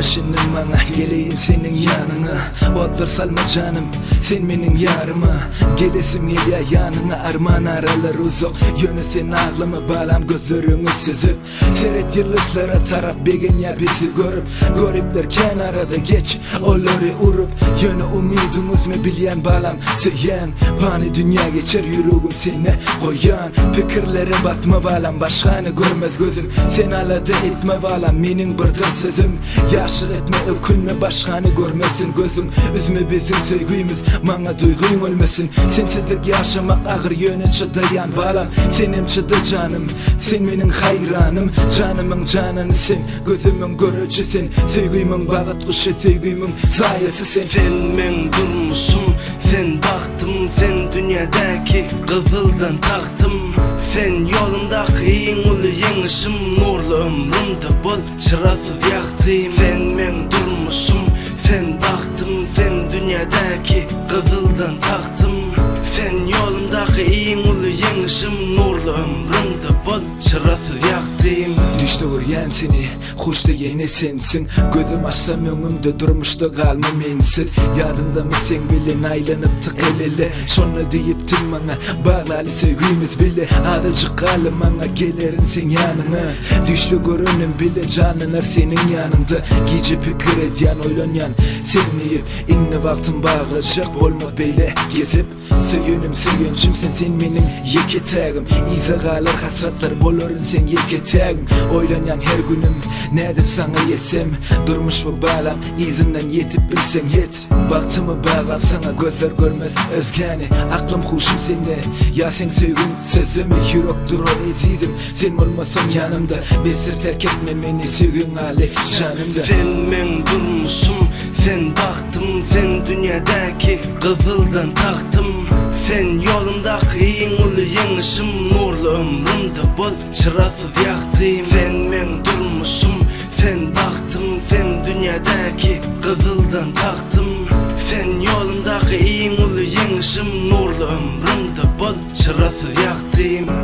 Şimdi bana geleyim senin yanına. Otur salma canım sen menin yarıma. Gelesim geliyor yanına, arman aralar uzak. Yönü sen ağlımı bağlam, gözlerini süzüp. Seyret yıldızlara taraf begin ya bizi görüp. Garipler kenarada geç olları urup. Yönü umidumuz mu bilyen bağlam söyleyen. Pani dünya geçer yüreğim seni koyan. Fikirlere batma bağlam, başkanı görmez gözüm. Sen aladı etme bağlam menin birdir sözüm. Yaşır etme ökünme, başkanı görmesin gözüm. Üzme bizim sevgimiz, bana duygun olmasın. Sensizlik yaşamak ağır yöne çıdayan bağlam. Senim çıdı canım, sen menin hayranım. Canımın canını sen, gözümün görücüsün. Sevgimin bağıt kuşu, sevgimin sayesi sen. Sen men durmuşum, sen baktım. Sen dünyadaki kızıldan taktım. Sen yolumdaki en ulu yenişim. Nurlu ömrümde bol çırasız yaktım. Sen men durmuşum, sen baktım. Sen dünyadaki kızıldan taktım. Sen yolumdaki en ulu yenişim. Nurlu ömrümde bol çırasız yaktım. Düştü uyan seni, hoşta yine sensin. Gözüm açsam önümde durmuştu kalma mensiz. Yadımda mı sen bile naylanıp tık el ele. Şunu deyiptin bana, bağlalı sevgimiz bile. Adacık kalım bana, gelirin sen yanına. Düştü görünüm bile, canlanır senin yanında. Gece fikir edyan, oylanyan sevmeyip. İnne vaktim bağlayacak, olma böyle gezip. Söyünüm söyüncüm sen benim yeketağım. İze kalır hasratlar bolurun sen yeketağım. Oylanyan her günüm, ne edip sana yetsem. Durmuş mu bağlam, izinden yetip bilsen yet. Baktımı bağlam sana, gözler görmez özgeni. Aklım huşum sende, ya sen sevgin sözümü. Yürek durur ezizim, sen olmasan yanımda. Besir terk etme beni sevgin hali canımda. Sen men durmuşum, sen baktım. Sen dünyadaki kızıldan taktım. Sen yolumdaki en ulu yenişim. Nurlu ömrümde bol çırasız yaktım. Sen men durmuşum, sen baktım. Sen dünyadaki kızıldan taktım. Sen yolumdaki en ulu yenişim. Nurlu ömrümde bol çırasız yaktım.